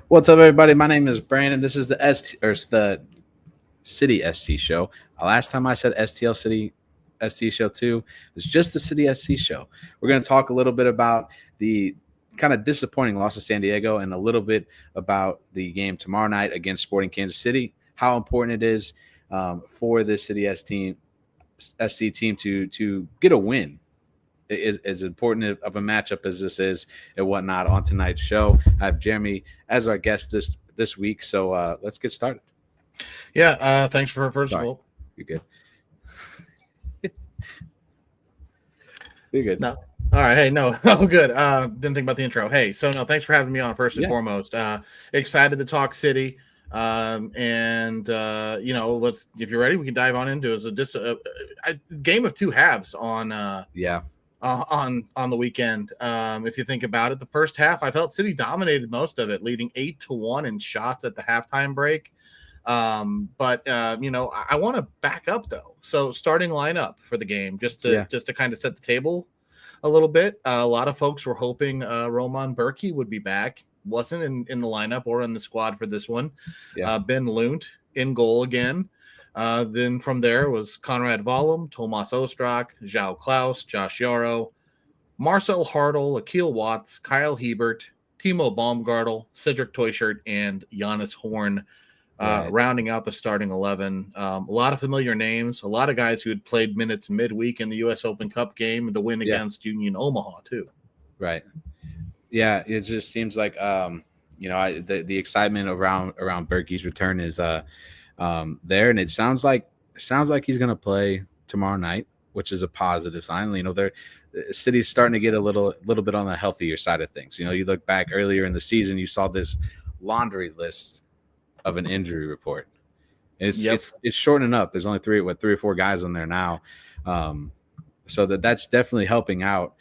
What's up, everybody? My name is Brandon. This is the the City ST show. Last time I said STL City ST show too, it's just the City ST show. We're going to talk a little bit about the kind of disappointing loss to San Diego and a little bit about the game tomorrow night against Sporting Kansas City. How important it is for the City ST team to get a win is as important of a matchup as this is and whatnot on tonight's show. I have Jeremy as our guest this week, so let's get started. Yeah, thanks for first Sorry. of all. You're good. You're good. No. All right. Hey, no. Oh, good. Didn't think about the intro. Hey, so no, thanks for having me on first and foremost. Excited to talk City. Let's, if you're ready, we can dive on into it. It's a game of two halves on on the weekend. If you think about it, the first half, I felt City dominated most of it, leading 8-1 in shots at the halftime break. I want to back up though. So starting lineup for the game, just to kind of set the table a little bit. A lot of folks were hoping Roman Berkey would be back. Wasn't in the lineup or in the squad for this one. Ben Lunt in goal again. Then from there was Conrad Vollum, Tomas Ostrak, João Klaus, Josh Yarrow, Marcel Hartl, Akil Watts, Kyle Hebert, Timo Baumgartel, Cedric Toyshirt, and Giannis Horn. Rounding out the starting 11. A lot of familiar names, a lot of guys who had played minutes midweek in the U.S. Open Cup game, the win against Union Omaha too. Right. Yeah, it just seems like the excitement around Berkey's return is there, and it sounds like he's going to play tomorrow night, which is a positive sign. The City's starting to get a little bit on the healthier side of things. You look back earlier in the season, you saw this laundry list of an injury report. It's shortening up. There's only three or four guys on there now, so that's definitely helping out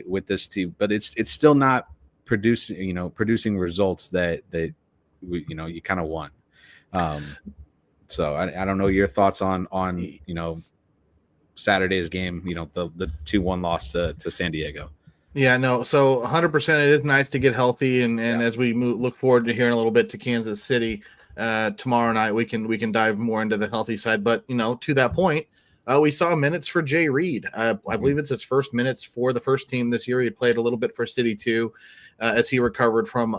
with this team. But it's still not producing results that you kind of want. So I don't know your thoughts on Saturday's game. The 2-1 loss to San Diego. Yeah, no. So 100%, it is nice to get healthy, and as we look forward to hearing a little bit to Kansas City tomorrow night, we can dive more into the healthy side. But to that point, we saw minutes for Jay Reed. I believe it's his first minutes for the first team this year. He had played a little bit for City too, as he recovered from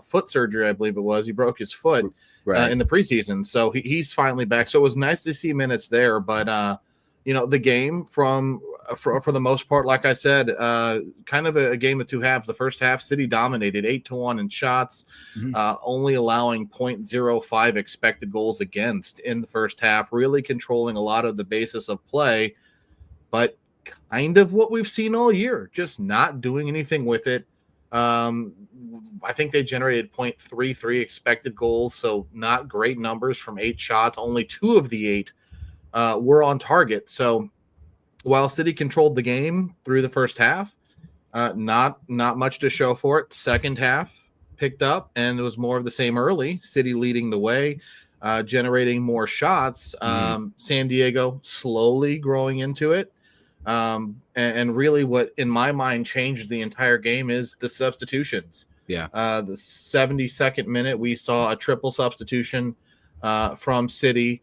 foot surgery. I believe it was. He broke his foot in the preseason, so he's finally back. So it was nice to see minutes there. But the game for the most part, like I said, kind of a game of two halves. The first half, City dominated 8-1 in shots, only allowing 0.05 expected goals against in the first half, really controlling a lot of the basis of play, but kind of what we've seen all year, just not doing anything with it. I think they generated 0.33 expected goals, so not great numbers from 8 shots. Only 2 of the 8 were on target. So while City controlled the game through the first half, not much to show for it. Second half picked up, and it was more of the same early. City leading the way, generating more shots. San Diego slowly growing into it. And really what, in my mind, changed the entire game is the substitutions. The 72nd minute, we saw a triple substitution from City.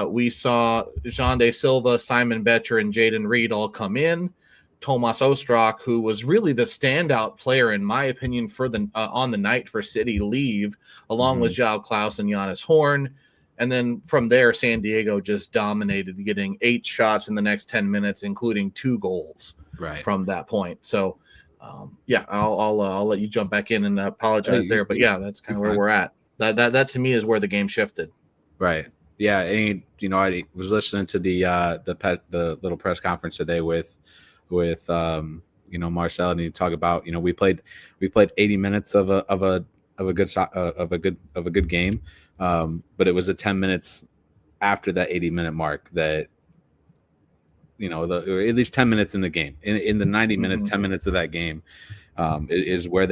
We saw Jean De Silva, Simon Betcher, and Jaden Reed all come in. Tomas Ostrak, who was really the standout player, in my opinion, for the on the night for City, leave, along with João Klaus and Giannis Horn. And then from there, San Diego just dominated, getting 8 shots in the next 10 minutes, including 2 goals from that point. So, I'll let you jump back in and apologize there. But yeah, that's kind of where we're at. That to me is where the game shifted. Right. Yeah, and I was listening to the little press conference today with Marcel, and he talked about we played 80 minutes of a good game, but it was the 10 minutes after that 80-minute mark that at least 10 minutes in the game, in the 90 minutes, 10 minutes of that game is where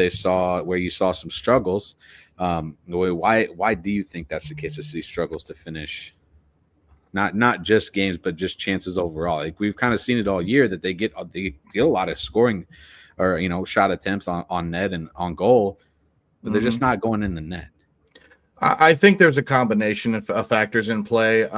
you saw some struggles. Why do you think that's the case? That City struggles to finish, not just games, but just chances overall? Like, we've kind of seen it all year that they get a lot of scoring or shot attempts on net and on goal, but they're just not going in the net. I think there's a combination of factors in play.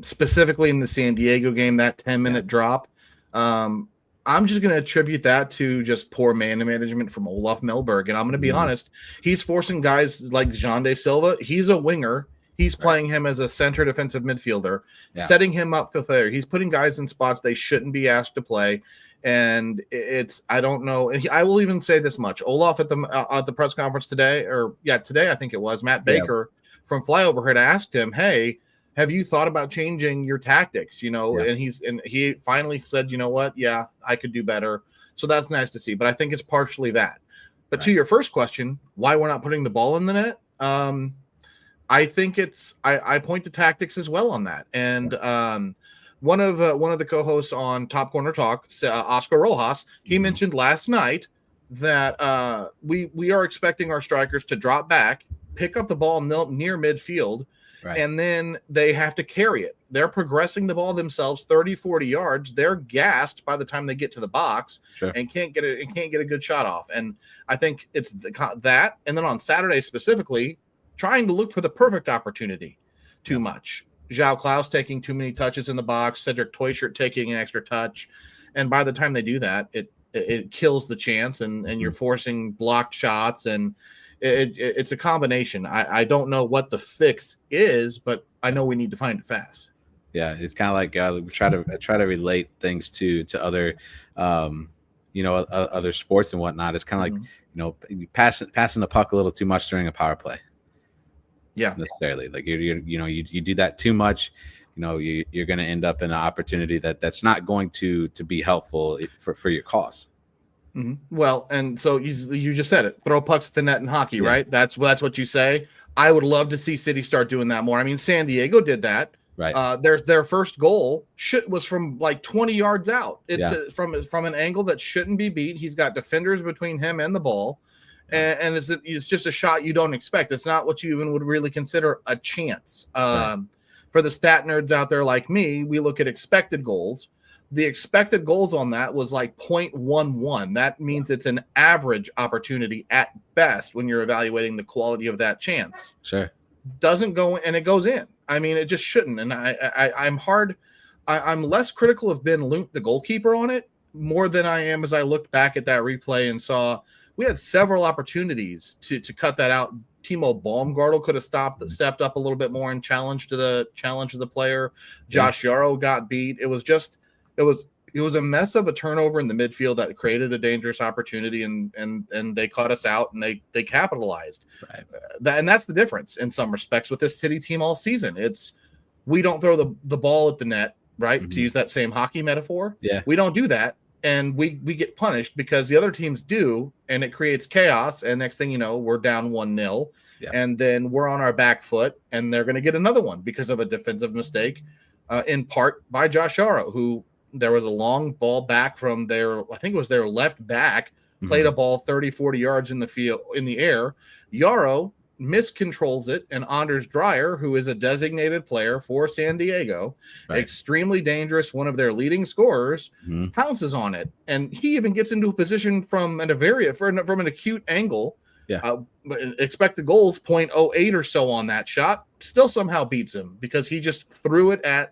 Specifically in the San Diego game, that 10-minute drop. I'm just going to attribute that to just poor man management from Olaf Melberg. And I'm going to be honest, he's forcing guys like Jean de Silva. He's a winger. He's playing him as a center defensive midfielder, setting him up for failure. He's putting guys in spots they shouldn't be asked to play. And I don't know. And I will even say this much. Olaf at the press conference today, today I think it was, Matt Baker from Flyover had asked him, hey, have you thought about changing your tactics? And he finally said, you know what? Yeah, I could do better. So that's nice to see. But I think it's partially that. But to your first question, why we're not putting the ball in the net? I think I point to tactics as well on that. And one of the co-hosts on Top Corner Talk, Oscar Rojas, he mentioned last night that we are expecting our strikers to drop back, pick up the ball near midfield, and then they have to carry it. They're progressing the ball themselves 30, 40 yards. They're gassed by the time they get to the box and can't get a good shot off. And I think it's that. And then on Saturday specifically, trying to look for the perfect opportunity too much. João Klaus taking too many touches in the box, Cedric Toyshirt taking an extra touch. And by the time they do that, it kills the chance and you're forcing blocked shots. And it's a combination. I don't know what the fix is, but I know we need to find it fast. Yeah, it's kind of like we try to relate things to other, other sports and whatnot. It's kind of like passing the puck a little too much during a power play. Yeah, necessarily. Like you do that too much, you're going to end up in an opportunity that's not going to be helpful for your cause. Well, and so you just said it. Throw pucks at the net in hockey, right? That's what you say. I would love to see City start doing that more. I mean, San Diego did that. Right. Their first goal was from like 20 yards out. It's from an angle that shouldn't be beat. He's got defenders between him and the ball. And it's just a shot you don't expect. It's not what you even would really consider a chance. For the stat nerds out there like me, we look at expected goals. The expected goals on that was like 0.11. That means it's an average opportunity at best when you're evaluating the quality of that chance. Sure. Doesn't go and it goes in. I mean, it just shouldn't. And I'm less critical of Ben Lunt, the goalkeeper, on it more than I am as I looked back at that replay and saw we had several opportunities to cut that out. Timo Baumgartel could have stepped up a little bit more and challenged the player. Josh Yarrow got beat. It was a mess of a turnover in the midfield that created a dangerous opportunity, and they caught us out and they capitalized. Right. And that's the difference in some respects with this City team all season. We don't throw the ball at the net, right? Mm-hmm. To use that same hockey metaphor. Yeah. We don't do that. And we get punished because the other teams do, and it creates chaos. And next thing you know, we're down 1-0, and then we're on our back foot, and they're going to get another one because of a defensive mistake, in part by Josh Yarrow, who there was a long ball back from their left back, played a ball 30, 40 yards in the air. Yarrow miscontrols it, and Anders Dreyer, who is a designated player for San Diego, extremely dangerous, one of their leading scorers, pounces on it, and he even gets into a position from an acute angle. Expected goals 0.08 or so on that shot, still somehow beats him because he just threw it at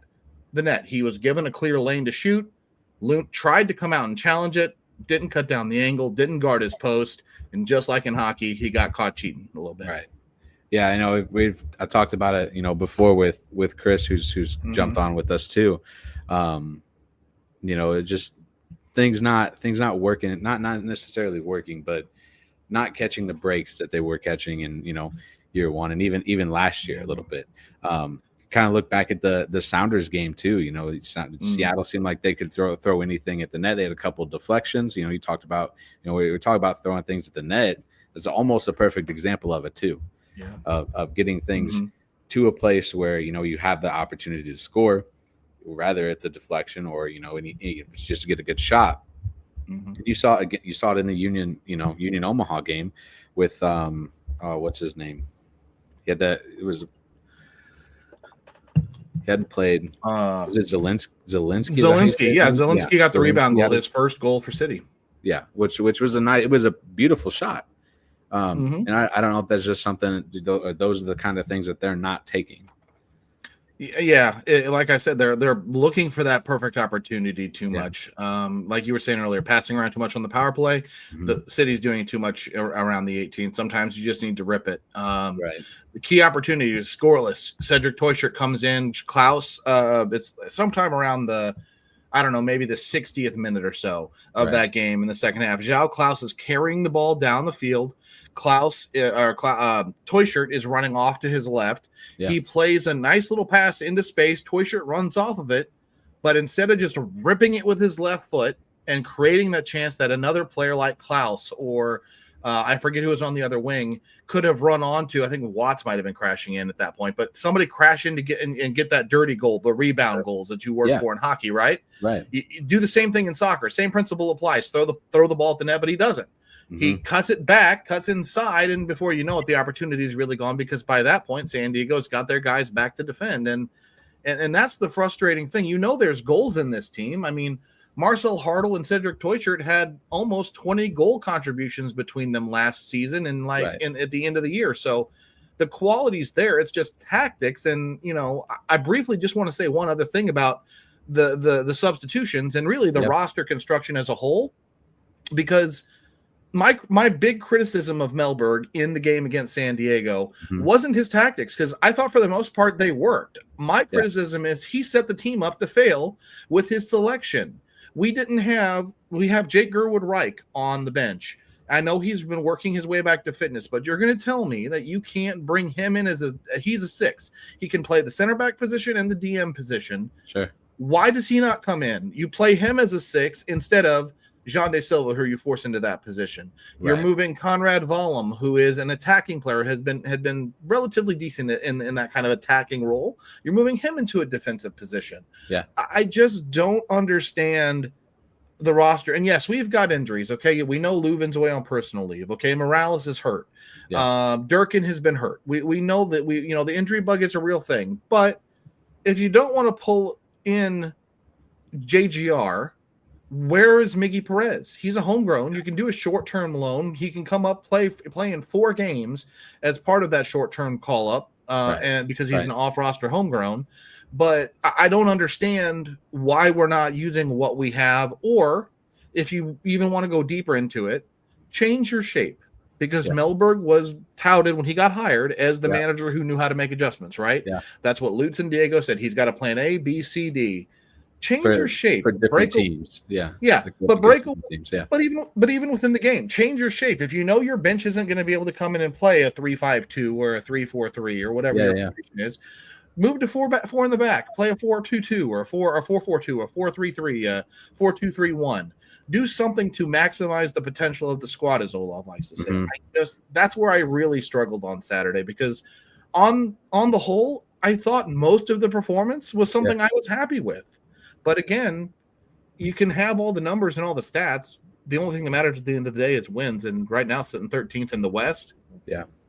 the net. He was given a clear lane to shoot. Lunt tried to come out and challenge it, didn't cut down the angle, didn't guard his post, and just like in hockey, he got caught cheating a little bit. Right. Yeah, I know I talked about it, before with Chris, who's jumped on with us too. It just things not working, not necessarily working, but not catching the breaks that they were catching in year one, and even last year a little bit. Kind of look back at the Sounders game too. Seattle seemed like they could throw anything at the net. They had a couple of deflections. You talked about we were talking about throwing things at the net. It's almost a perfect example of it too. Yeah. Of getting things to a place where you have the opportunity to score, rather it's a deflection or it's just to get a good shot. You saw it in the Union Omaha game with what's his name? He hadn't played. Was it Zelensky? Zelensky got the rebound goal, his first goal for City. Yeah, which was it was a beautiful shot. And I don't know if that's just something. Those are the kind of things that they're not taking. Yeah, like I said, they're looking for that perfect opportunity too much. Like you were saying earlier, passing around too much on the power play. The city's doing too much around the 18. Sometimes you just need to rip it. Right. The key opportunity is scoreless. Cedric Teuscher comes in. Klaus, it's sometime around I don't know, maybe the 60th minute or so of that game in the second half. João Klaus is carrying the ball down the field. Teuscher is running off to his left. Yeah. He plays a nice little pass into space. Teuscher runs off of it, but instead of just ripping it with his left foot and creating that chance that another player like Klaus or I forget who was on the other wing could have run onto, I think Watts might have been crashing in at that point, but somebody crash in to get and get that dirty goal, the rebound goals that you work for in hockey, right? Right. You do the same thing in soccer. Same principle applies. Throw the ball at the net, but he doesn't. He cuts it back, cuts inside, and before you know it, the opportunity is really gone because by that point, San Diego's got their guys back to defend. And that's the frustrating thing. You know there's goals in this team. I mean, Marcel Hartl and Cedric Teuscher had almost 20 goal contributions between them last season and at the end of the year. So the quality's there. It's just tactics. And, I briefly just want to say one other thing about the substitutions and really the roster construction as a whole, because my big criticism of Mellberg in the game against San Diego wasn't his tactics, because I thought for the most part they worked. My criticism is he set the team up to fail with his selection. We have Jake Gerwood-Reich on the bench. I know he's been working his way back to fitness, but you're going to tell me that you can't bring him in he's a 6. He can play the center back position and the DM position. Sure. Why does he not come in? You play him as a 6 instead of Jean De Silva, who you force into that position. You're moving Conrad Vollum, who is an attacking player, had been relatively decent in that kind of attacking role. You're moving him into a defensive position. Yeah. I just don't understand the roster. And yes, we've got injuries. Okay. We know Leuven's away on personal leave. Okay. Morales is hurt. Yeah. Durkin has been hurt. We know that the injury bug is a real thing, but if you don't want to pull in JGR, where is Miggy Perez? He's a homegrown. You can do a short-term loan. He can come up, play in 4 games as part of that short-term call-up, and because he's an off-roster homegrown. But I don't understand why we're not using what we have, or if you even want to go deeper into it, change your shape. Because Mellberg was touted when he got hired as the manager who knew how to make adjustments, right? Yeah. That's what Lutz and Diego said. He's got a plan A, B, C, D. Change your shape for different teams. Yeah. But teams. But even within the game, change your shape. If you know your bench isn't going to be able to come in and play a 3-5-2 or a 3-4-3 or whatever your formation is, move to 4 in the back, play a 4-2-2 or a 4-4-2 or 4-3-3, 4-2-3-1. Do something to maximize the potential of the squad, as Olaf likes to say. That's where I really struggled on Saturday, because on the whole, I thought most of the performance was something I was happy with. But again, you can have all the numbers and all the stats. The only thing that matters at the end of the day is wins. And right now, sitting 13th in the West,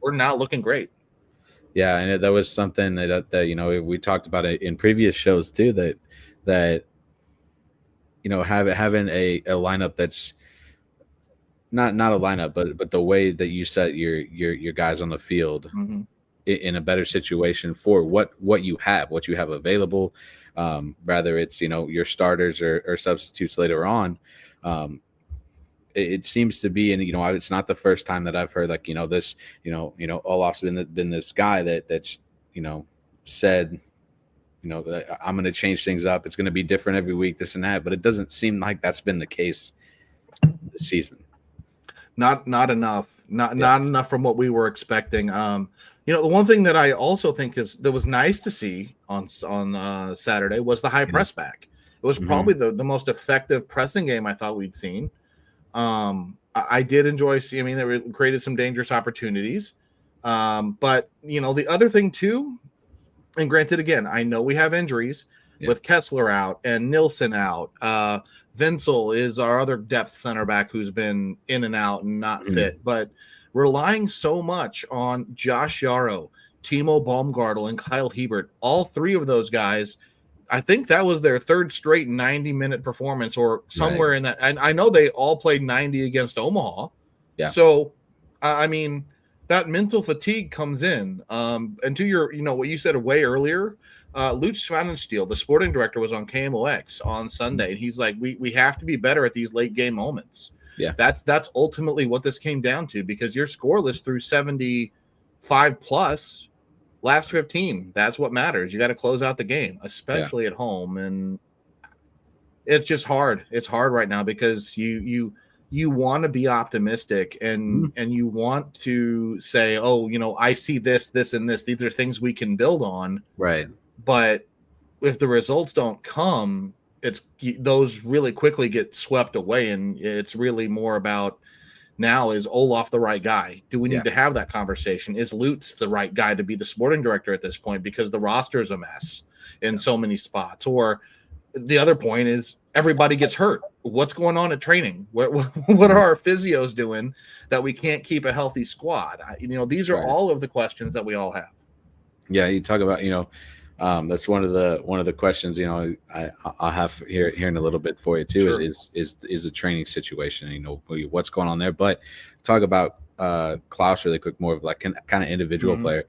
we're not looking great. Yeah, and that was something that we talked about it in previous shows too. That having a lineup that's not a lineup, but the way that you set your guys on the field in a better situation for what you have available. Rather it's your starters or substitutes later on. It seems to be, and it's not the first time that I've heard this. Olaf's been this guy that's said, I'm going to change things up. It's going to be different every week, this and that. But it doesn't seem like that's been the case this season. Not enough. Not enough from what we were expecting. The one thing that I also think that was nice to see on Saturday was the high press back. It was probably the most effective pressing game I thought we'd seen. I did enjoy seeing. They created some dangerous opportunities. But the other thing too, and granted, again, I know we have injuries with Kessler out and Nilsson out. Vinsel is our other depth center back who's been in and out and not fit, but relying so much on Josh Yarrow, Timo Baumgartel, and Kyle Hebert, all 3 of those guys, I think that was their 3rd straight 90-minute performance or somewhere in that. And I know they all played 90 against Omaha. Yeah. So I mean, that mental fatigue comes in. And to your, what you said way earlier, Luch Svanensteel, the sporting director, was on KMOX on Sunday, and he's like, we have to be better at these late game moments. Yeah. That's ultimately what this came down to, because you're scoreless through 75 plus last 15. That's what matters. You got to close out the game, especially at home. And it's just hard. It's hard right now because you want to be optimistic and you want to say, oh, I see this, and this. These are things we can build on. Right. But if the results don't come, those really quickly get swept away. And it's really more about, now, is Olaf the right guy? Do we need to have that conversation? Is Lutz the right guy to be the sporting director at this point, because the roster is a mess in so many spots? Or the other point is, everybody gets hurt. What's going on at training? What are our physios doing that we can't keep a healthy squad? These are all of the questions that we all have. Yeah, you talk about, that's one of the questions, I'll have here in a little bit for you too. Sure. is the training situation, what's going on there. But talk about Klaus really quick, more of like kind of individual player.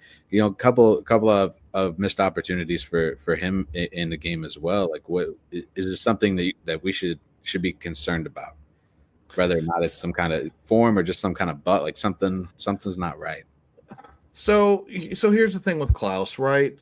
Couple of missed opportunities for him in the game as well. Like, what is this something that we should be concerned about, whether or not it's some kind of form or just some kind of like something's not right. So here's the thing with Klaus, right?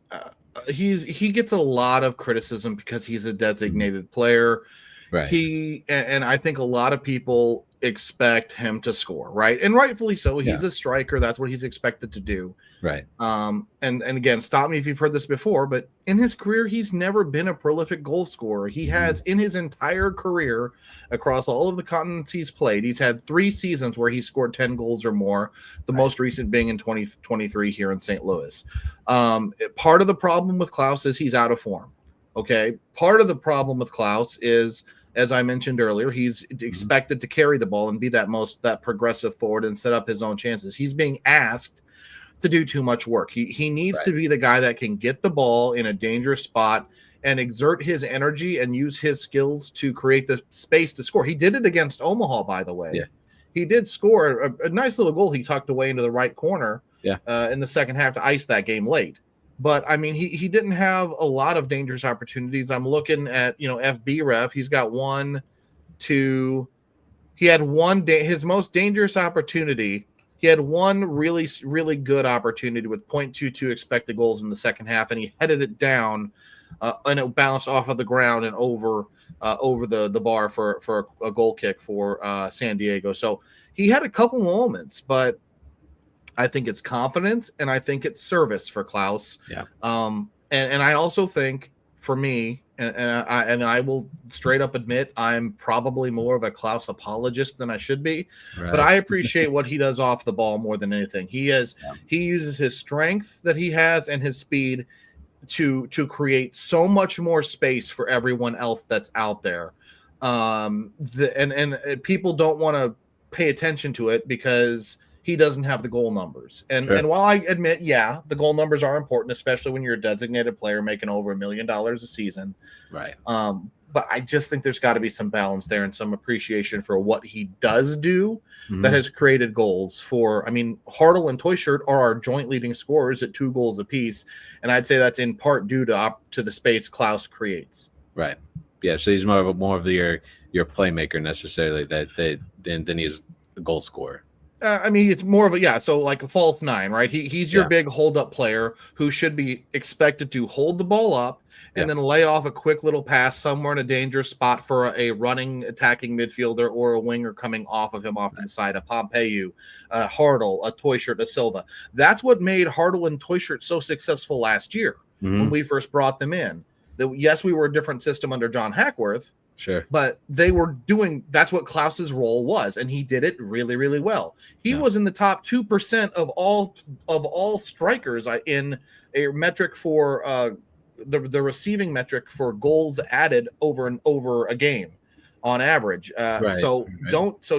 He gets a lot of criticism because he's a designated player. Right. And I think a lot of people expect him to score, right? And rightfully so. He's a striker. That's what he's expected to do. Right. And again, stop me if you've heard this before, but in his career, he's never been a prolific goal scorer. He has, in his entire career, across all of the continents he's played, he's had 3 seasons where he scored 10 goals or more, the most recent being in 2023 here in St. Louis. Part of the problem with Klaus is he's out of form. Okay. Part of the problem with Klaus is, as I mentioned earlier, he's expected to carry the ball and be that progressive forward and set up his own chances. He's being asked to do too much work. He needs to be the guy that can get the ball in a dangerous spot and exert his energy and use his skills to create the space to score. He did it against Omaha, by the way. Yeah. He did score a nice little goal. He tucked away into the right corner in the second half to ice that game late. But I mean, he didn't have a lot of dangerous opportunities. I'm looking at, FB ref. He's got 1, 2. He had his most dangerous opportunity. He had one really, really good opportunity with 0.22 expected goals in the second half, and he headed it down, and it bounced off of the ground and over the bar for a goal kick for San Diego. So he had a couple moments, but I think it's confidence and I think it's service for Klaus. Yeah. And I also think, for me, and I will straight up admit, I'm probably more of a Klaus apologist than I should be, but I appreciate what he does off the ball more than anything. He uses his strength that he has and his speed to create so much more space for everyone else that's out there. And people don't want to pay attention to it because he doesn't have the goal numbers. And while I admit, the goal numbers are important, especially when you're a designated player making over $1 million a season. Right. But I just think there's got to be some balance there and some appreciation for what he does do that has created goals for, Hartle and Toyshirt are our joint leading scorers at 2 goals apiece. And I'd say that's in part due to the space Klaus creates. Right. Yeah. So he's more of your playmaker necessarily than he's a goal scorer. It's more of so like a false 9, right? He's your big hold-up player who should be expected to hold the ball up and then lay off a quick little pass somewhere in a dangerous spot for a running, attacking midfielder or a winger coming off of him off to the side, a Pompeu, a Hartle, a Toyshirt, a Silva. That's what made Hartle and Toyshirt so successful last year when we first brought them in. Yes, we were a different system under John Hackworth. Sure. But that's what Klaus's role was, and he did it really, really well. He was in the top 2% of all strikers in a metric for the receiving metric for goals added over a game on average. So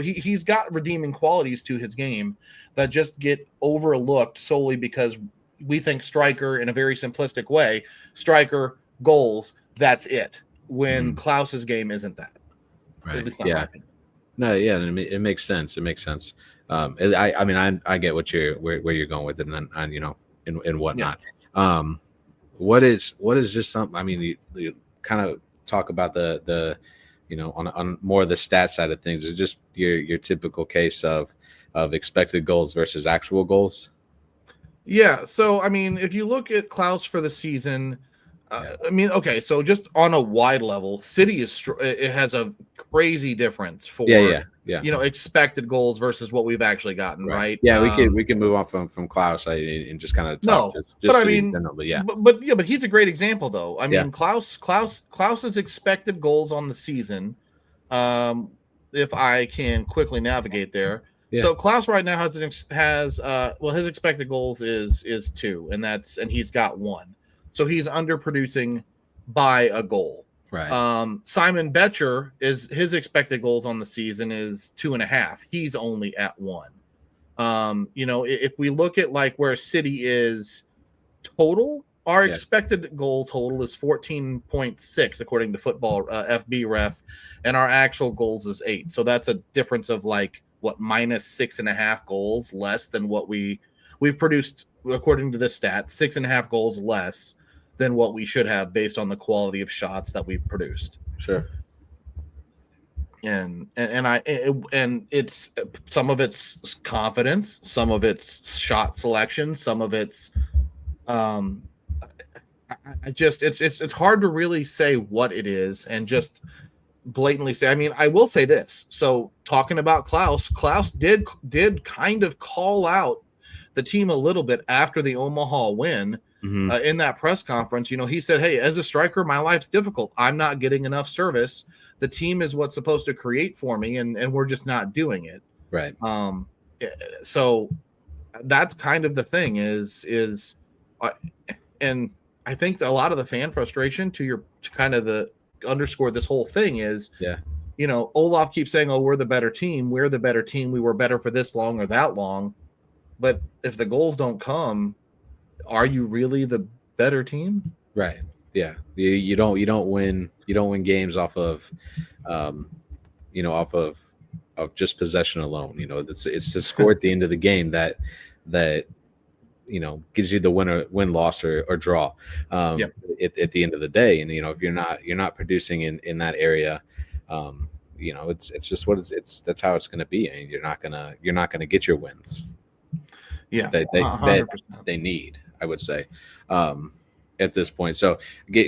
he's got redeeming qualities to his game that just get overlooked solely because we think striker in a very simplistic way, striker, goals, that's it. When Klaus's game isn't that. Right. At least not my opinion. No, yeah, it makes sense. It makes sense. I mean, I get what where you're going with it, and you know, and Yeah. whatnot. What is just something? I mean, you kind of talk about the you know, on more of the stat side of things. It's just your typical case of expected goals versus actual goals. Yeah. So, I mean, if you look at Klaus for the season, Yeah. I mean, okay, so just on a wide level, City it has a crazy difference Yeah. for Yeah. Yeah. expected goals versus what we've actually gotten, Right. right? Yeah. We can move on from Klaus and just kind of talk No, but just I city in mean, general. But yeah. but he's a great example though. I Yeah. mean, Klaus's expected goals on the season, um, if I can quickly navigate there. Yeah. So Klaus right now has well, his expected goals is 2, and he's got 1. So he's underproducing by a goal. Right. Simon Betcher is his expected goals on the season is 2.5. He's only at 1. If we look at like where City is total, our Yeah. expected goal total is 14.6 according to Football FB Ref, and our actual goals is 8. So that's a difference of like what minus 6.5 goals less than what we've produced according to this stat. 6.5 goals less than what we should have based on the quality of shots that we've produced. Sure. And it's some of it's confidence, some of it's shot selection, some of it's I just it's hard to really say what it is and just blatantly say. I mean, I will say this. So talking about Klaus did kind of call out the team a little bit after the Omaha win. Mm-hmm. In that press conference, he said, "Hey, as a striker, my life's difficult. I'm not getting enough service. The team is what's supposed to create for me, and we're just not doing it." Right. So that's kind of the thing and I think a lot of the fan frustration to kind of the underscore this whole thing is, yeah, Olaf keeps saying, "Oh, we're the better team. We're the better team. We were better for this long or that long." But if the goals don't come, are you really the better team? Right. Yeah. You don't win games off of, off of just possession alone. It's the score at the end of the game that gives you the win, loss, or draw Yep. at the end of the day. And if you're not producing in that area, it's just what that's how it's going to be. And you're not gonna get your wins. Yeah, that they need, I would say, at this point. So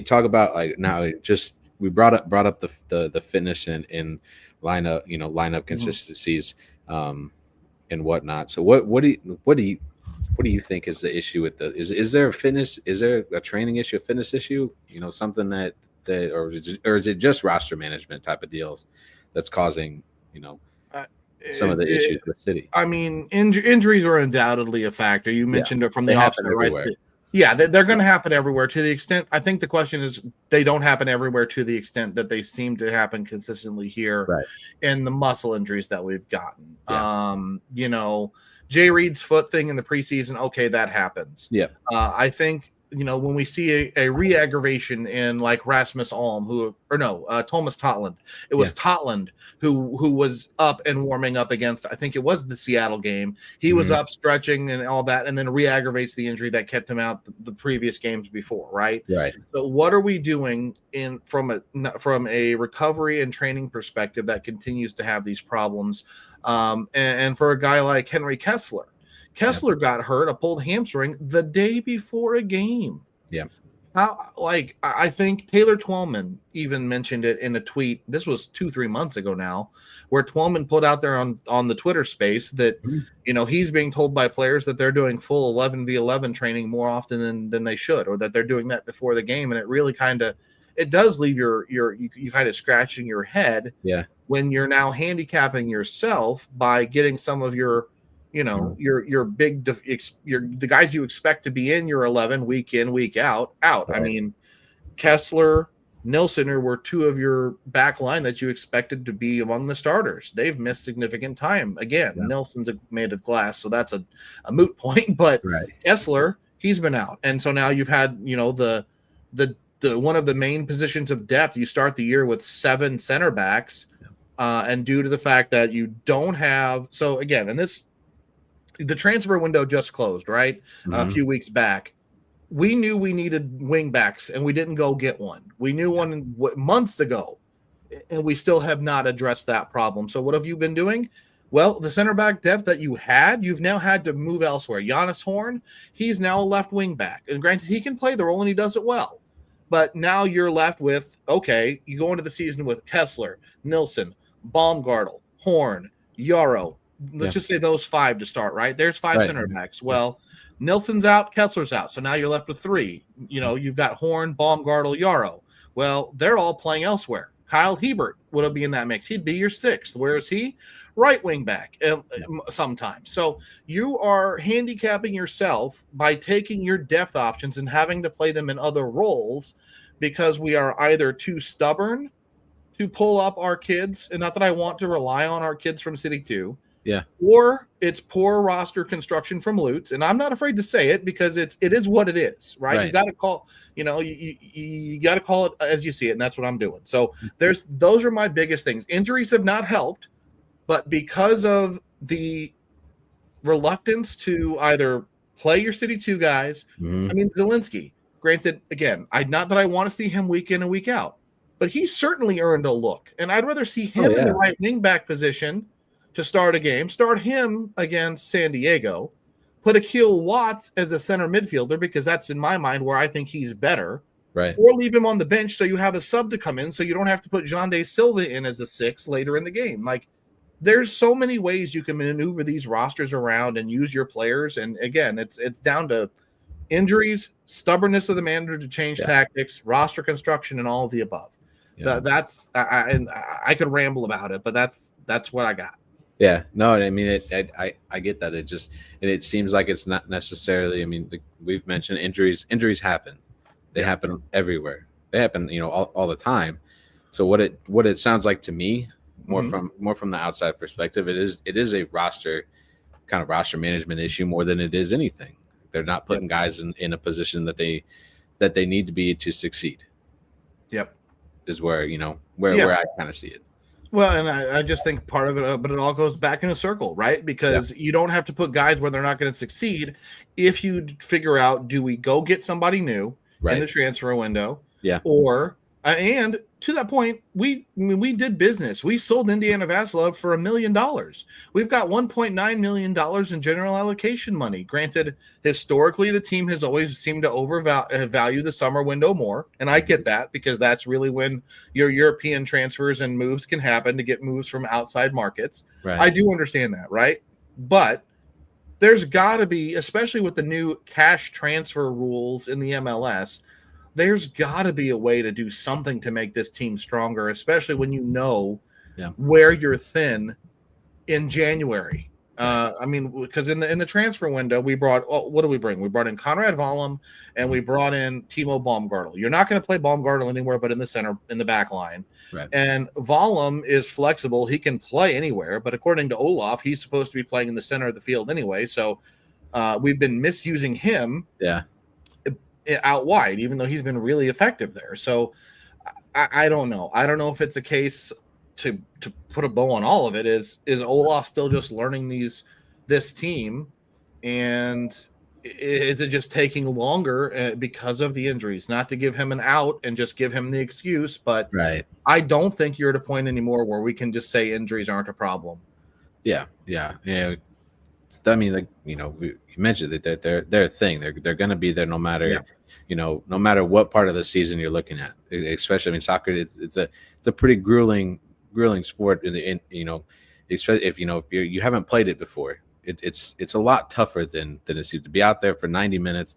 talk about like now. Just we brought up the fitness and lineup consistencies and whatnot. So what do you think is the issue with is there a fitness? Is there a training issue, a fitness issue? Something that or is it just roster management type of deals that's causing some of the issues with City? I mean, injuries are undoubtedly a factor. You mentioned it from the offset, right? Yeah, they're going to happen everywhere. To the extent, I think the question is, they don't happen everywhere to the extent that they seem to happen consistently here, right, in the muscle injuries that we've gotten. Yeah. Jay Reed's foot thing in the preseason, okay, that happens. Yeah. I think, when we see a re-aggravation in like Rasmus Alm, Thomas Totland. It was Totland who was up and warming up against, I think it was the Seattle game. He was up stretching and all that, and then re-aggravates the injury that kept him out the previous games before, right? Right. So what are we doing from a recovery and training perspective that continues to have these problems? And for a guy like Henry Kessler got hurt, a pulled hamstring the day before a game. Yeah. I think Taylor Twellman even mentioned it in a tweet. This was 2-3 months ago now, where Twellman put out there on the Twitter space that, he's being told by players that they're doing full 11v11 training more often than they should, or that they're doing that before the game. And it really it does leave you kind of scratching your head. Yeah. When you're now handicapping yourself by getting some of your the guys you expect to be in your 11 week in, week out. Right. I mean, Kessler, Nilsson were 2 of your back line that you expected to be among the starters. They've missed significant time. Again, Nilsson's made of glass, so that's a moot point. But Kessler, he's been out. And so now you've had, the one of the main positions of depth. You start the year with 7 center backs. And due to the fact that you don't have, so again, and this the transfer window just closed, right? A Mm-hmm. few weeks back. We knew we needed wing backs, and we didn't go get one. We knew one months ago, and we still have not addressed that problem. So what have you been doing? Well, the center back depth that you had, you've now had to move elsewhere. Giannis Horn, he's now a left wing back. And granted, he can play the role and he does it well. But now you're left with, okay, you go into the season with Kessler, Nilsson, Baumgartel, Horn, Yarrow. Let's just say those 5 to start, right? There's 5 center backs. Well, Nilsson's out, Kessler's out. So now you're left with 3. You've got Horn, Baumgartel, Yarrow. Well, they're all playing elsewhere. Kyle Hebert would be in that mix. He'd be your 6th. Where is he? Right wing back sometimes. So you are handicapping yourself by taking your depth options and having to play them in other roles because we are either too stubborn to pull up our kids, and not that I want to rely on our kids from City 2. Yeah. Or it's poor roster construction from Lutz, and I'm not afraid to say it because it is what it is, right? You got to call, you got to call it as you see it, and that's what I'm doing. So those are my biggest things. Injuries have not helped, but because of the reluctance to either play your City 2 guys, I mean, Zielinski, granted, again, not that I want to see him week in and week out, but he certainly earned a look, and I'd rather see him in the right wing back position to start a game, start him against San Diego, put Akil Watts as a center midfielder because that's in my mind where I think he's better, right? Or leave him on the bench so you have a sub to come in so you don't have to put Jean De Silva in as a 6 later in the game. Like, there's so many ways you can maneuver these rosters around and use your players, and again, it's down to injuries, stubbornness of the manager to change tactics, roster construction, and all of the above. That's I could ramble about it, but that's what I got. Yeah, no, I mean, I get that. It seems like it's not necessarily. I mean, we've mentioned injuries. Injuries happen. They happen everywhere. They happen, all the time. So what it sounds like to me, more from the outside perspective, it is a roster management issue more than it is anything. They're not putting guys in a position that they need to be to succeed. Yep, is where where I kind of see it. Well, and I just think part of it, but it all goes back in a circle, right? Because you don't have to put guys where they're not going to succeed. If you figure out, do we go get somebody new in the transfer window? Yeah. Or, and to that point, we did business. We sold Indiana Vasilov for $1 million. We've got $1.9 million in general allocation money. Granted, historically, the team has always seemed to overvalue the summer window more. And I get that because that's really when your European transfers and moves can happen to get moves from outside markets. Right. I do understand that, right? But there's got to be, especially with the new cash transfer rules in the MLS, there's got to be a way to do something to make this team stronger, especially when you know where you're thin in January. I mean, because in the transfer window, we brought what do we bring? We brought in Conrad Vollum and we brought in Timo Baumgartel. You're not going to play Baumgartel anywhere but in the center, in the back line. Right. And Vollum is flexible. He can play anywhere, but according to Olaf, he's supposed to be playing in the center of the field anyway. So we've been misusing him. Yeah. Out wide, even though he's been really effective there. So I don't know. I don't know if it's a case to put a bow on all of it. Is Olaf still just learning this team, and is it just taking longer because of the injuries? Not to give him an out and just give him the excuse, but I don't think you're at a point anymore where we can just say injuries aren't a problem. Yeah. I mean, you mentioned that they're a thing. They're going to be there no matter, no matter what part of the season you're looking at. Especially, I mean, soccer it's a pretty grueling sport. Especially if you haven't played it before, it's a lot tougher than it seems to be out there for 90 minutes.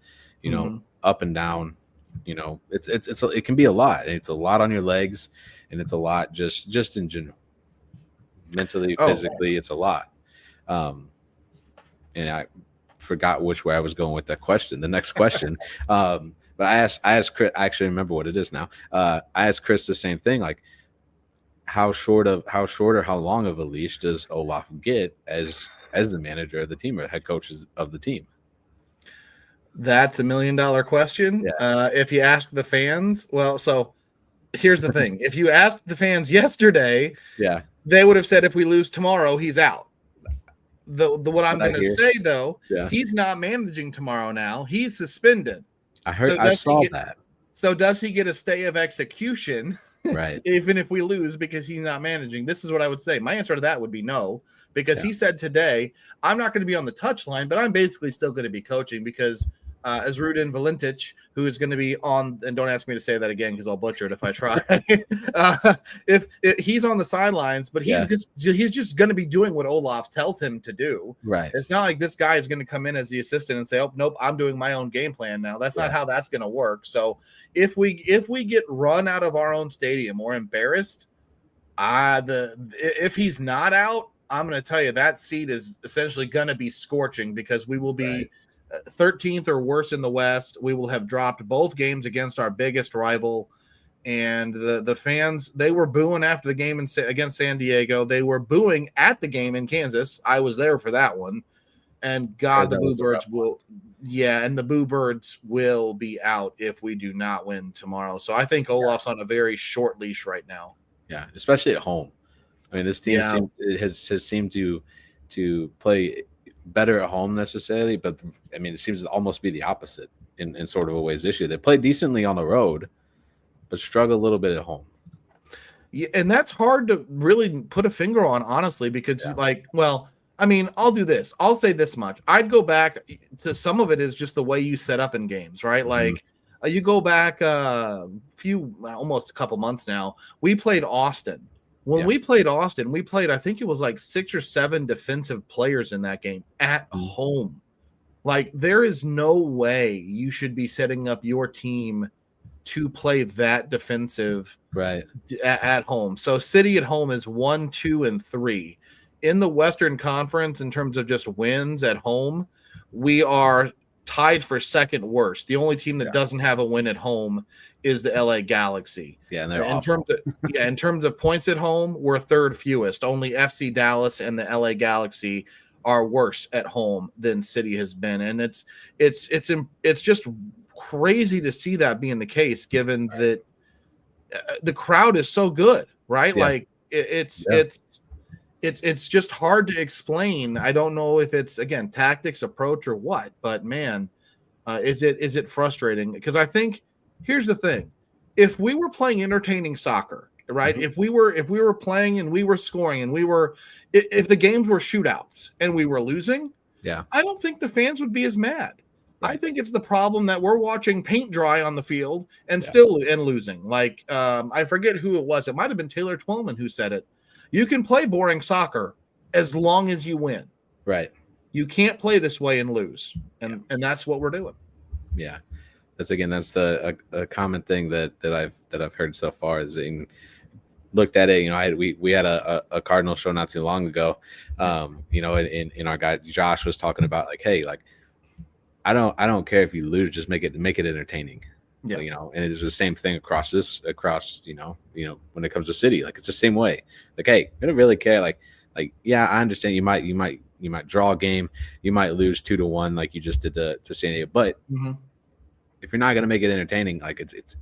Up and down. It can be a lot. It's a lot on your legs, and it's a lot just in general. Mentally, physically, it's a lot. And I forgot which way I was going with that question. The next question, but I asked Chris. I actually remember what it is now. I asked Chris the same thing, like how short or how long of a leash does Olaf get as the manager of the team or the head coaches of the team? That's $1 million question. Yeah. If you ask the fans, well, so here's the thing: if you asked the fans yesterday, they would have said if we lose tomorrow, he's out. what I'm What I going to hear. say though, Yeah. he's not managing tomorrow now. He's suspended. I heard So I does he saw get that. so does he get a stay of execution Right. even if we lose because he's not managing? This is what I would say. My answer to that would be no, because Yeah. he said today, I'm not going to be on the touch line, but I'm basically still going to be coaching because as Rudin Valentich, who is going to be on, and don't ask me to say that again because I'll butcher it if I try. If he's on the sidelines, but he's just going to be doing what Olaf tells him to do. Right. It's not like this guy is going to come in as the assistant and say, "Oh, nope, I'm doing my own game plan now." That's not how that's going to work. So if we get run out of our own stadium or embarrassed, if he's not out, I'm going to tell you that seat is essentially going to be scorching because we will be 13th or worse in the West. We will have dropped both games against our biggest rival. And the fans, they were booing after the game against San Diego. They were booing at the game in Kansas. I was there for that one. And God, the Boo Birds and the Boo Birds will be out if we do not win tomorrow. So I think Olaf's on a very short leash right now. Yeah, especially at home. I mean, this team has seemed to play better at home necessarily, but I mean, it seems to almost be the opposite in sort of a ways this year. They play decently on the road, but struggle a little bit at home. Yeah, and that's hard to really put a finger on, honestly, because I mean, I'll do this. I'll say this much. I'd go back to some of it is just the way you set up in games, right? Like you go back almost a couple months now. We played Austin. When we played Austin, I think it was like 6 or 7 defensive players in that game at home. Like there is no way you should be setting up your team to play that defensive at home. So City at home is 1, 2, and 3. In the Western Conference, in terms of just wins at home, we are tied for second worst. The only team that doesn't have a win at home is the LA Galaxy. Yeah, and they're in terms of points at home, we're third fewest. Only FC Dallas and the LA Galaxy are worse at home than City has been, and it's just crazy to see that being the case, given that the crowd is so good, right? Yeah. Like it's just hard to explain. I don't know if it's again tactics, approach, or what, but man, is it frustrating? Because I think here's the thing: if we were playing entertaining soccer, right? If we were playing and we were scoring and if the games were shootouts and we were losing, I don't think the fans would be as mad. Right. I think it's the problem that we're watching paint dry on the field and still losing. Like I forget who it was. It might have been Taylor Twellman who said it. You can play boring soccer as long as you win. Right. You can't play this way and lose. And that's what we're doing. Yeah. That's the a common thing that I've heard so far is looked at it. You know, we had a Cardinal show not too long ago. You know, in our guy Josh was talking about like, hey, like I don't care if you lose, just make it entertaining. Yeah. You know, and it's the same thing across you know, when it comes to City, like it's the same way. Like, hey, I don't really care. Like, yeah, I understand you might draw a game, you might lose 2-1 like you just did to San Diego, but if you're not gonna make it entertaining, like it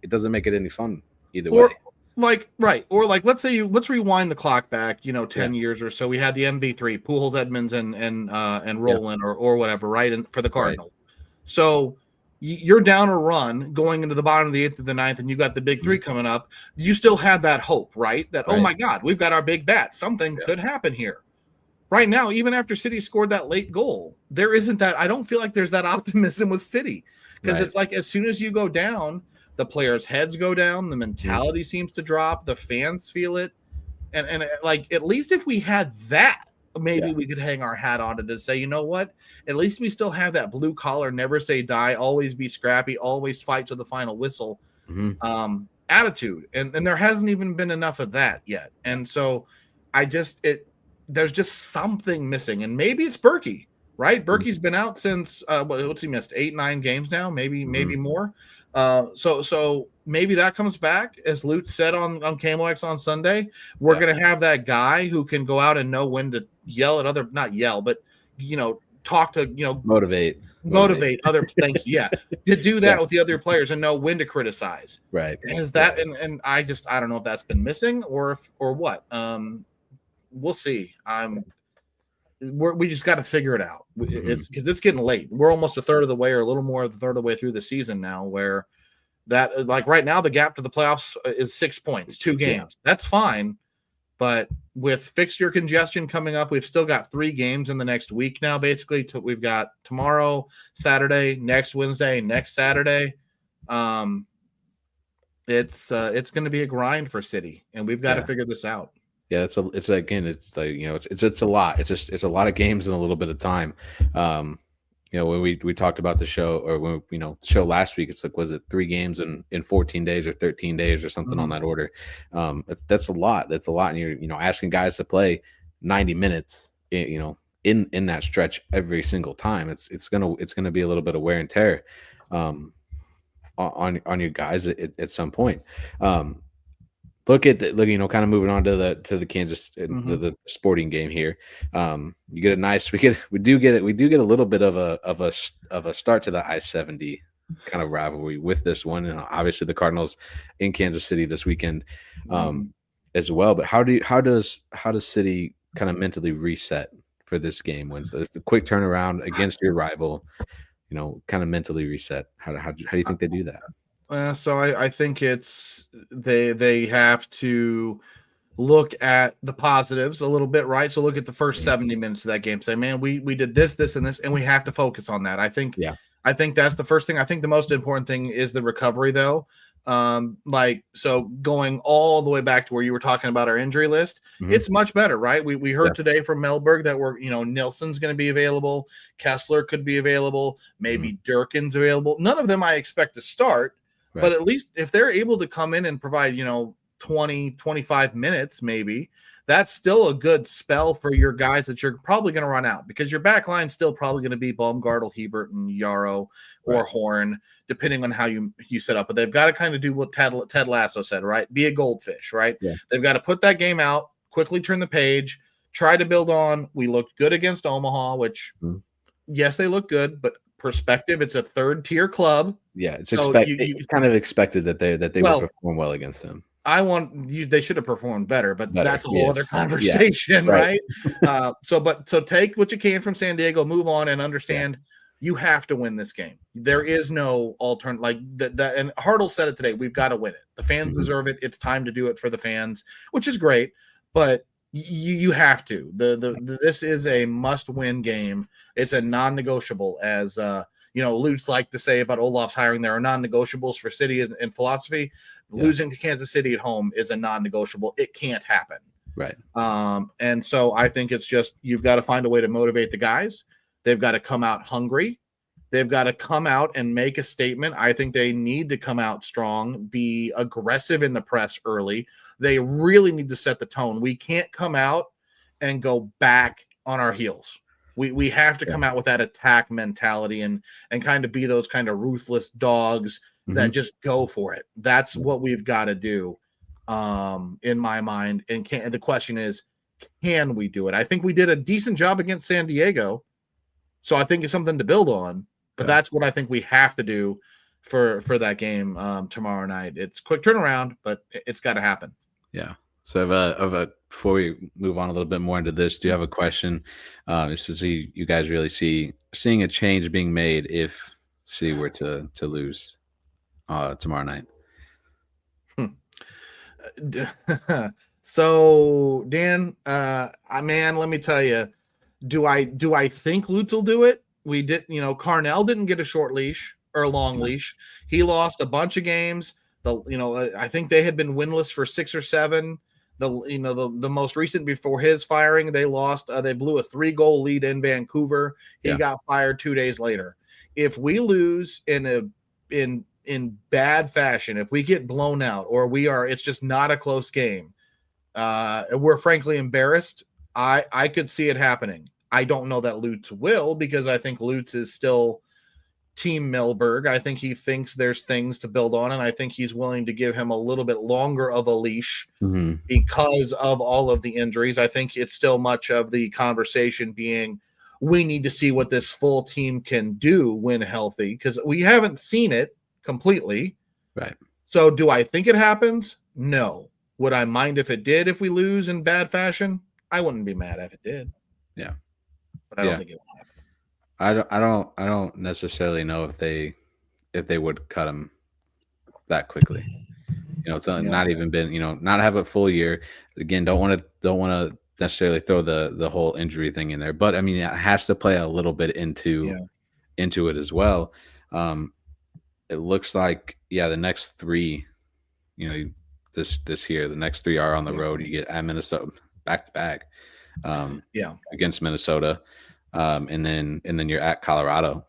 doesn't make it any fun either way. Like let's rewind the clock back, 10 years or so. We had the MV3, Pujols, Edmonds, and Roland or whatever, right? And for the Cardinals. Right. So you're down a run going into the bottom of the 8th or the 9th, and you've got the big 3 coming up. You still have that hope, right? That oh my God, we've got our big bat. Something could happen here. Right now, even after City scored that late goal, there isn't that. I don't feel like there's that optimism with City because it's like as soon as you go down, the players' heads go down, the mentality seems to drop, the fans feel it. And like at least if we had that, maybe we could hang our hat on it and say, you know what? At least we still have that blue collar, never say die, always be scrappy, always fight to the final whistle attitude. And there hasn't even been enough of that yet. And so there's just something missing. And maybe it's Berkey, right? Berkey's been out since what's he missed? 8-9 games now, maybe more. So maybe that comes back, as Lutz said on KMOX on Sunday. We're going to have that guy who can go out and know when to yell at not yell, but talk to motivate other things. To do that with the other players and know when to criticize. Right. Is that and I don't know if that's been missing or what. We'll see. we just got to figure it out. Mhm. It's because it's getting late. We're almost a third of the way, or a little more of the third of the way through the season now. Where that, like right now, the gap to the playoffs is 6 points, 2 Yeah. games. That's fine, but with fixture congestion coming up, we've still got 3 games in the next week now. Basically, we've got tomorrow, Saturday, next Wednesday, next Saturday. Um, it's going to be a grind for City, and we've got to Yeah. figure this out. Yeah, it's again, it's like, it's a lot. It's a lot of games in a little bit of time. Um, when we talked about the show, or when the show last week, it's like, was it 3 games in 14 days or 13 days or something on Mhm. that order? That's a lot. That's a lot. And you're asking guys to play 90 minutes, in that stretch every single time. It's gonna be a little bit of wear and tear, on your guys at some point. Um, kind of moving on to the Kansas, Mhm. the sporting game here. You get a nice we do get a little bit of a start to the I-70 kind of rivalry with this one, and obviously the Cardinals in Kansas City this weekend, um, Mhm. as well. But how does City kind of mentally reset for this game when it's a quick turnaround against your rival? Kind of mentally reset. How do you think they do that? So I think it's they have to look at the positives a little bit, right? So look at the first Mhm. 70 minutes of that game. Say, man, we did this, and this, and we have to focus on that. Yeah. I think that's the first thing. I think the most important thing is the recovery, though. Like so going all the way back to where you were talking about our injury list, Hmm. it's much better, right? We Yeah. heard today from Melberg that Nilsson's going to be available, Kessler could be available, Hmm. maybe Durkin's available. None of them I expect to start, but Right. at least if they're able to come in and provide 20, 25 minutes, maybe that's still a good spell for your guys that you're probably going to run out, because your back line's still probably going to be Baumgartel, Hebert, and Yarrow or Right. Horn, depending on how you set up. But they've got to kind of do what Ted Lasso said, right? Be a goldfish, right? Yeah. They've got to put that game out, quickly turn the page, try to build on. We looked good against Omaha, which, Mhm. yes, they look good, but perspective, it's a third tier club. Yeah, it's So it's kind of expected that they would well, perform well against them. I want you. They should have performed better, but Better, that's a whole other yes. Yeah, conversation, right. right? So take what you can from San Diego, move on, and Yeah. understand you have to win this game. There is no alternate. Like that. And Hartle said it today. We've got to win it. The fans Mhm. deserve it. It's time to do it for the fans, which is great. But you have to. This is a must-win game. It's a non-negotiable, as Lutz like to say about Olaf's hiring. There are non-negotiables for City in philosophy. Yeah, Losing to Kansas City at home is a non-negotiable. It can't happen. right. And so I think it's just you've got to find a way to motivate the guys. They've got to come out hungry. They've got to come out and make a statement. I think they need to come out strong, be aggressive in the press early. They really need to set the tone. We can't come out and go back on our heels. We have to Yeah. come out with that attack mentality and kind of be those kind of ruthless dogs that Mhm. just go for it. That's Yeah. what we've got to do, in my mind. And the question is, can we do it? I think we did a decent job against San Diego, so I think it's something to build on. But Okay. that's what I think we have to do for that game tomorrow night. It's quick turnaround, but it's got to happen. Yeah. So before we move on a little bit more into this, do you have a question? Is to see you guys really seeing a change being made if City were to lose tomorrow night? So Dan, man, let me tell you, do I think Lutz will do it? We did, Carnell didn't get a short leash or a long Yeah. leash. He lost a bunch of games. I think they had been winless for 6 or 7. The most recent before his firing, they lost. They blew a 3-goal lead in Vancouver. He Yeah. got fired 2 days later. If we lose in bad fashion, if we get blown out, or it's just not a close game, we're frankly embarrassed. I could see it happening. I don't know that Lutz will, because I think Lutz is still Team Milberg. I think he thinks there's things to build on, and I think he's willing to give him a little bit longer of a leash Mhm. because of all of the injuries. I think it's still much of the conversation being, we need to see what this full team can do when healthy, because we haven't seen it completely. Right. So do I think it happens? No. Would I mind if it did, if we lose in bad fashion? I wouldn't be mad if it did. Yeah. but I don't Yeah. think it will happen. I don't necessarily know if they would cut him that quickly. It's Yeah, not even been, not have a full year. Again, don't want to necessarily throw the whole injury thing in there, but I mean, it has to play a little bit yeah, into it as well. Um, it looks like, yeah, the next three, you know, this year, the next three are on the yeah, road. You get at Minnesota back to back, yeah. against Minnesota, and then you're at Colorado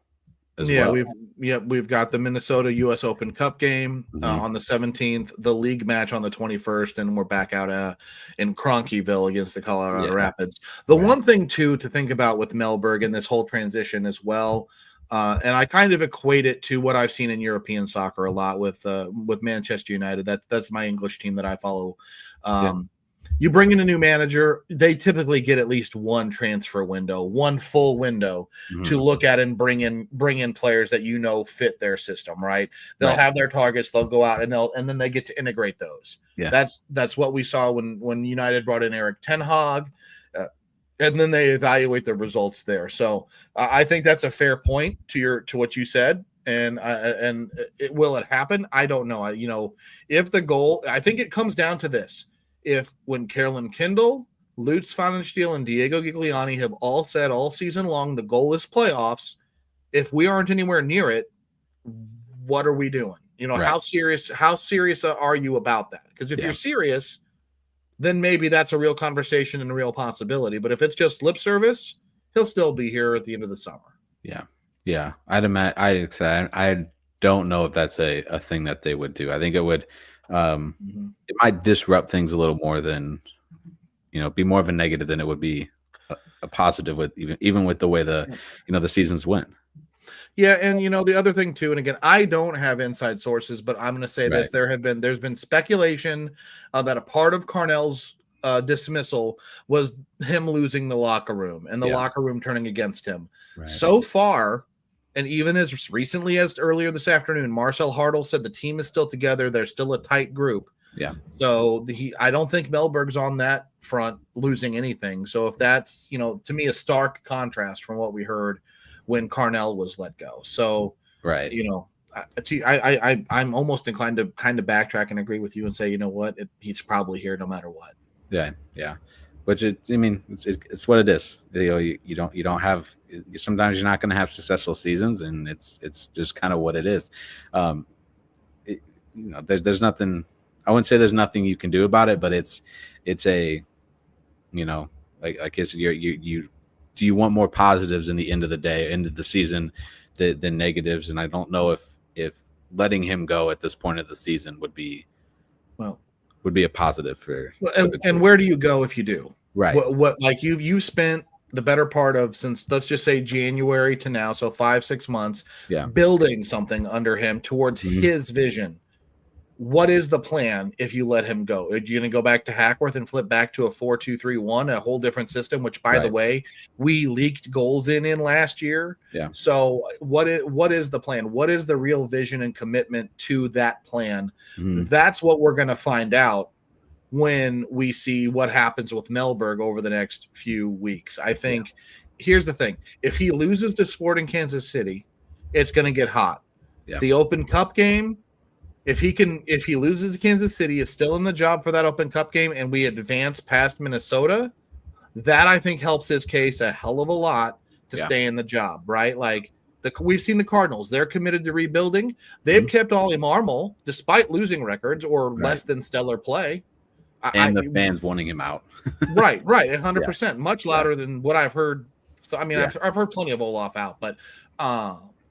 as Yeah, well. we've got the Minnesota U.S. Open Cup game Mhm. on the 17th, the league match on the 21st, and we're back out in Cronkyville against the Colorado Yeah, Rapids. The right. one thing too to think about with Melberg and this whole transition as well, and I kind of equate it to what I've seen in European soccer a lot with Manchester United. That's my English team that I follow. Yeah, Um, you bring in a new manager, they typically get at least one transfer window, one full window to mhm, look at and bring in players that fit their system, right? They'll right. have their targets, they'll go out and then they get to integrate those. Yeah, That's what we saw when United brought in Eric Ten Hag, and then they evaluate the results there. So I think that's a fair point to what you said. Will it happen? I don't know. If the goal, I think it comes down to this: if when Carolyn Kindle, Lutz Pfannenstiel, and Diego Gigliani have all said all season long the goal is playoffs, if we aren't anywhere near it, what are we doing? right. How serious are you about that? Because if you're Yeah, serious, then maybe that's a real conversation and a real possibility. But if it's just lip service, he'll still be here at the end of the summer. yeah, yeah. I don't know if that's a thing that they would do. I think um, Mm-hmm. it might disrupt things a little more than, be more of a negative than it would be a positive, with even with the way the seasons went. Yeah, and the other thing too, and again, I don't have inside sources, but I'm going to say Right. this: there's been speculation that a part of Carnell's dismissal was him losing the locker room and the Yeah. locker room turning against him. Right. So far, and even as recently as earlier this afternoon, Marcel Hartl said the team is still together. They're still a tight group. Yeah. So I don't think Melberg's on that front losing anything. So if that's, to me, a stark contrast from what we heard when Carnell was let go. So, Right. I'm almost inclined to kind of backtrack and agree with you and say, you know what, he's probably here no matter what. Yeah. Yeah. Which it's what it is. You don't have. Sometimes you're not going to have successful seasons, and it's just kind of what it is. There's nothing. I wouldn't say there's nothing you can do about it, but it's a, like it's you do you want more positives in the end of the day, end of the season, than negatives? And I don't know if letting him go at this point of the season would be a positive for and where do you go if you do? Right. What like you spent the better part of, since let's just say January to now, so 5-6 months, Yeah. building something under him towards his vision. What is the plan if you let him go? Are you going to go back to Hackworth and flip back to a 4-2-3-1, a whole different system, which, by the way, we leaked goals in last year? Yeah. So what is the plan? What is the real vision and commitment to that plan? That's what we're going to find out when we see what happens with Melberg over the next few weeks. I think here's the thing. If he loses to Sporting Kansas City, it's going to get hot. Yeah. The Open Cup game, if he loses to Kansas City, is still in the job for that Open Cup game, and we advance past Minnesota, that I think helps his case a hell of a lot to stay in the job, right? Like we've seen the Cardinals, they're committed to rebuilding. They've kept Ollie Marmol despite losing records or less than stellar play. The fans wanting him out. right, 100%, much louder than what I've heard. So, I mean, I've heard plenty of Olaf out, but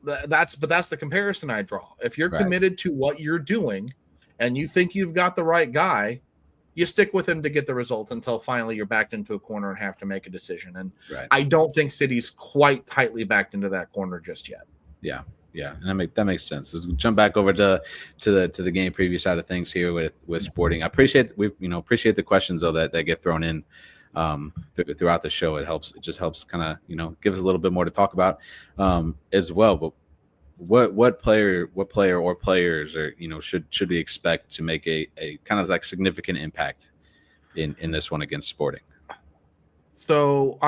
that's the comparison I draw. If you're committed to what you're doing and you think you've got the right guy, you stick with him to get the result until finally you're backed into a corner and have to make a decision. And I don't think City's quite tightly backed into that corner just yet. Yeah. Yeah, and that makes sense. Let's jump back over to the game preview side of things here with Sporting. I appreciate the questions though that get thrown in throughout the show. It just helps kind of gives a little bit more to talk about as well. But what player or players are should we expect to make a kind of like significant impact in this one against Sporting? So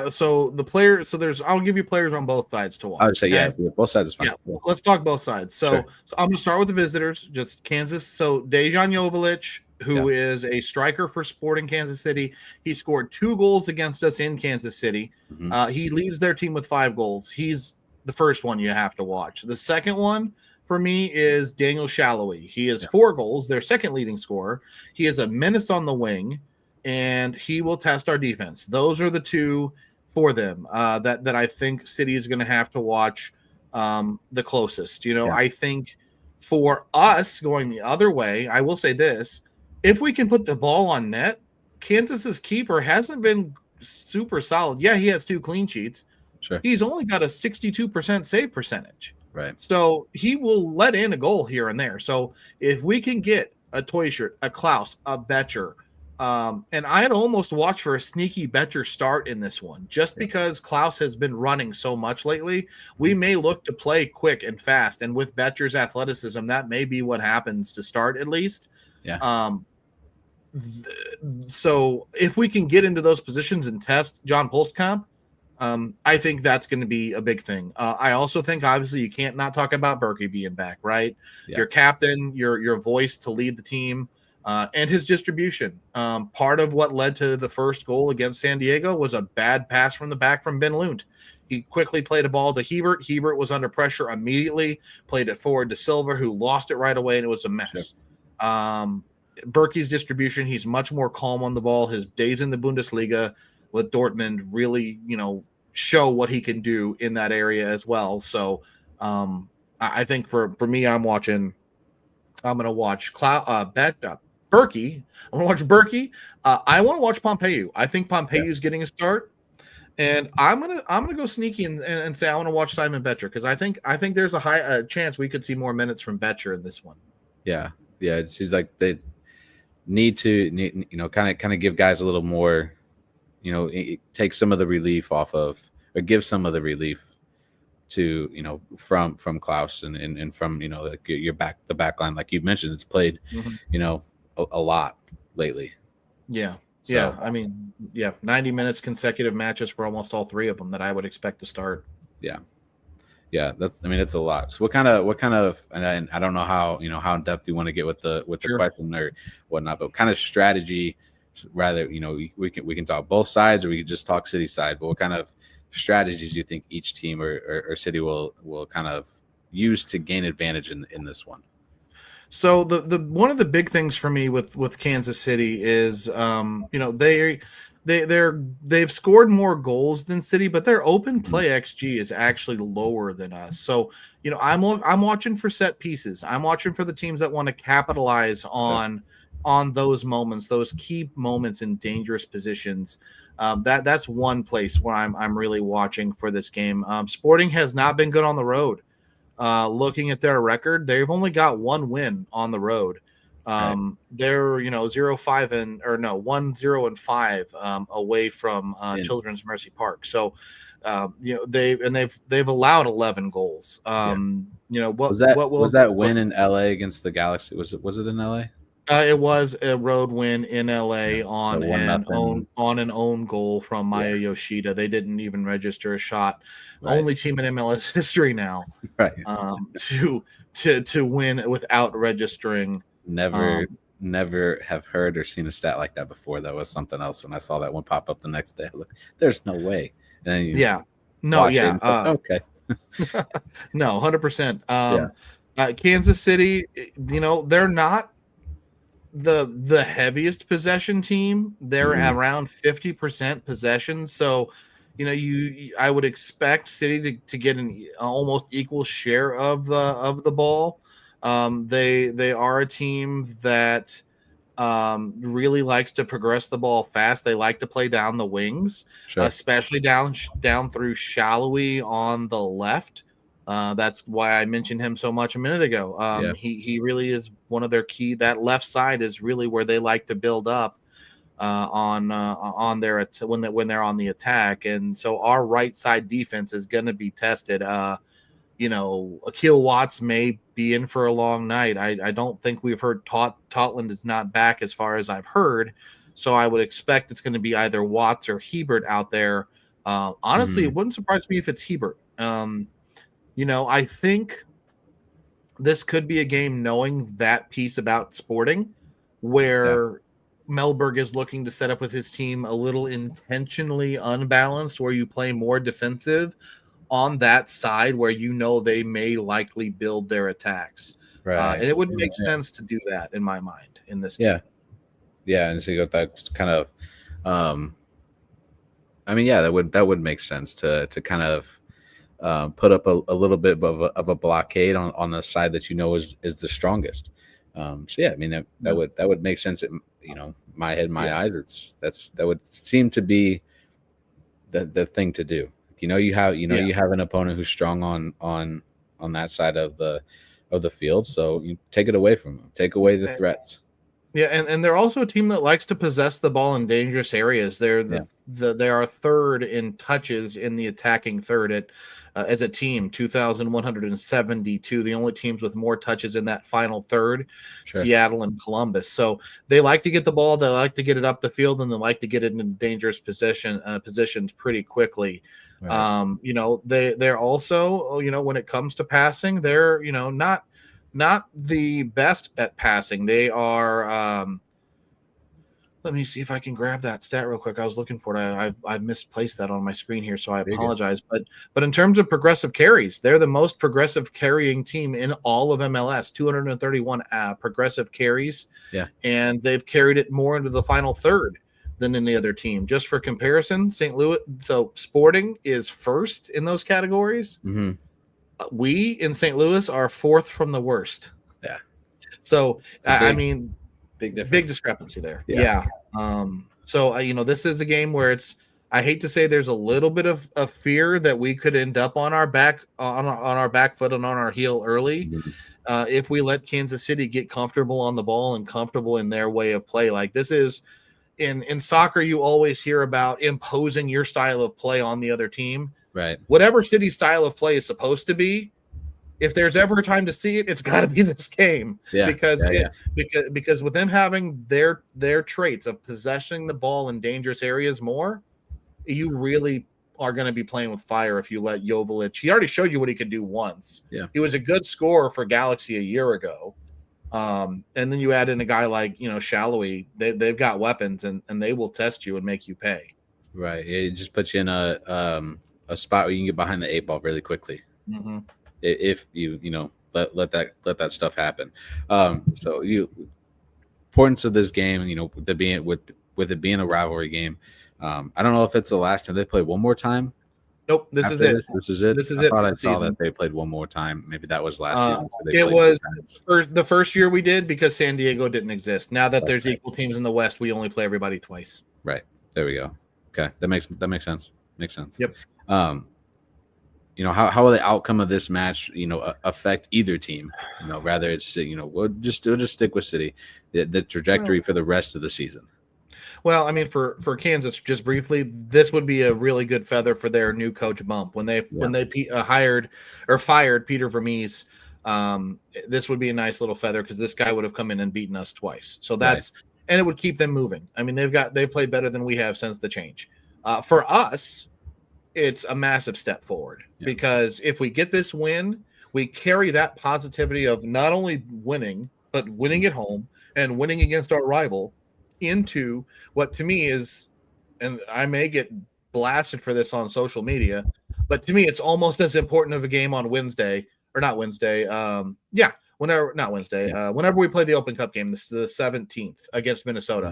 so the player, so I'll give you players on both sides to I would watch. say, yeah, Okay. both sides is fine. Yeah, let's talk both sides. Sure. So I'm gonna start with the visitors, just Kansas. So Dejan Joveljic, Yeah. who is a striker for Sporting Kansas City, he scored 2 goals against us in Kansas City. Hmm. He leads their team with 5 goals. He's the first one you have to watch. The second one for me is Daniel Shallowy. He has Yeah. 4 goals, their second leading scorer. He is a menace on the wing, and he will test our defense. Those are the two for them that I think City is going to have to watch the closest. Yeah. I think for us going the other way, I will say this: if we can put the ball on net, Kansas's keeper hasn't been super solid. Yeah, he has 2 clean sheets. Sure. He's only got a 62% save percentage. Right. So he will let in a goal here and there. So if we can get a Toyshirt, a Klaus, a Betcher, and I'd almost watch for a sneaky Betcher start in this one, just because Klaus has been running so much lately. We may look to play quick and fast, and with Betcher's athleticism, that may be what happens to start at least. Yeah. So if we can get into those positions and test John Polskamp, I think that's going to be a big thing. I also think, obviously, you can't not talk about Berkey being back, right? Yeah. Your captain, your voice to lead the team, and his distribution. Part of what led to the first goal against San Diego was a bad pass from the back from Ben Lunt. He quickly played a ball to Hebert. Hebert was under pressure immediately, played it forward to Silva, who lost it right away, and it was a mess. Sure. Berkey's distribution, he's much more calm on the ball. His days in the Bundesliga with Dortmund really, show what he can do in that area as well. So I think for me, I'm going to watch Berkey. I'm going to watch Berkey. I want to watch Pompeu. I think Pompeu's getting a start. And I'm gonna go sneaky and say I want to watch Simon Betcher, because I think there's a high chance we could see more minutes from Betcher in this one. Yeah. It seems like they need to kind of give guys a little more, take some of the relief off of, or give some of the relief to from Klaus and from the back line, like you mentioned. It's played a lot lately. Yeah. So, yeah, I mean, 90 minutes consecutive matches for almost all three of them that I would expect to start. Yeah, it's a lot. So what kind of, and I don't know how how in depth you want to get with the Sure. question or whatnot, but what kind of strategy, rather, we can talk both sides, or we can just talk City side, but what kind of strategies do you think each team or City will kind of use to gain advantage in this one? So the one of the big things for me with Kansas City is they've scored more goals than City, but their open play XG is actually lower than us. So I'm watching for set pieces. I'm watching for the teams that want to capitalize on those moments, those key moments in dangerous positions. That's one place where I'm really watching for this game. Sporting has not been good on the road. Looking at their record, they've only got 1 win on the road. They're 1-0-5 away from Children's Mercy Park. So they've allowed 11 goals. Was that win in LA against the Galaxy? Was it in LA? It was a road win in LA on an own goal from Maya Yoshida. They didn't even register a shot. Right. Only team in MLS history now, right? To win without registering. Never have heard or seen a stat like that before. That was something else. When I saw that one pop up the next day, I looked, there's no way. And then okay. No, 100%. Kansas City, they're not the heaviest possession team. They're around 50% possession. So, I would expect City to get an almost equal share of the ball. They are a team that really likes to progress the ball fast. They like to play down the wings, especially down through Shallowy on the left. That's why I mentioned him so much a minute ago. He really is one of their key. That left side is really where they like to build up on their when they're on the attack, and so our right side defense is going to be tested. Akil Watts may be in for a long night. I don't think we've heard Totland is not back as far as I've heard. So I would expect it's going to be either Watts or Hebert out there. Honestly, it wouldn't surprise me if it's Hebert. I think this could be a game knowing that piece about Sporting where Melberg is looking to set up with his team a little intentionally unbalanced, where you play more defensive on that side where they may likely build their attacks. Right. And it would make sense to do that in my mind in this game. Yeah, and so you got that kind of that would make sense to kind of put up a little bit of a blockade on the side that is the strongest. That would make sense. My head, my eyes. That would seem to be the thing to do. You have an opponent who's strong on that side of the field, so you take it away from them. Take away the threats. Yeah, and they're also a team that likes to possess the ball in dangerous areas. They are third in touches in the attacking third as a team, 2,172. The only teams with more touches in that final third, Seattle and Columbus. So they like to get the ball, they like to get it up the field, and they like to get it in dangerous positions pretty quickly. Right. They're also, when it comes to passing, they're not the best at passing. They are. Let me see if I can grab that stat real quick. I was looking for it. I've misplaced that on my screen here, so I apologize. But in terms of progressive carries, they're the most progressive carrying team in all of MLS. 231 progressive carries. Yeah, and they've carried it more into the final third than any other team. Just for comparison, St. Louis. So Sporting is first in those categories. Mm-hmm. We in St. Louis are fourth from the worst. Yeah. So big discrepancy there. Yeah. So this is a game where I hate to say there's a little bit of fear that we could end up on our back on our back foot and on our heel early if we let Kansas City get comfortable on the ball and comfortable in their way of play. Like this is in soccer, you always hear about imposing your style of play on the other team. Right. Whatever City's style of play is supposed to be, if there's ever a time to see it, it's got to be this game. Because with them having their traits of possessing the ball in dangerous areas more, you really are going to be playing with fire if you let Joveljic. He already showed you what he could do once. Yeah. He was a good scorer for Galaxy a year ago. And then you add in a guy like, Shallowy. They've got weapons and they will test you and make you pay. Right. It just puts you in a spot where you can get behind the 8 ball really quickly. Mm-hmm. If you let that stuff happen. So importance of this game, with it being a rivalry game. I don't know if it's the last time they play one more time. Nope, this is it. This is it. This is I it. thought I saw that they played one more time. Maybe that was last season. So it was the first year we did because San Diego didn't exist. Now that there's equal teams in the West, we only play everybody twice. Right. There we go. Okay, that makes sense. Makes sense. Yep. How will the outcome of this match, affect either team? Rather it's we'll just stick with City, the trajectory for the rest of the season. Well, I mean, for Kansas, just briefly, this would be a really good feather for their new coach bump when they hired or fired Peter Vermees. This would be a nice little feather because this guy would have come in and beaten us twice. So and it would keep them moving. I mean, they've played better than we have since the change. For us, it's a massive step forward because if we get this win, we carry that positivity of not only winning, but winning at home and winning against our rival into what to me is, and I may get blasted for this on social media, but to me, it's almost as important of a game on Wednesday or not Wednesday. Whenever we play the Open Cup game, this is the 17th against Minnesota.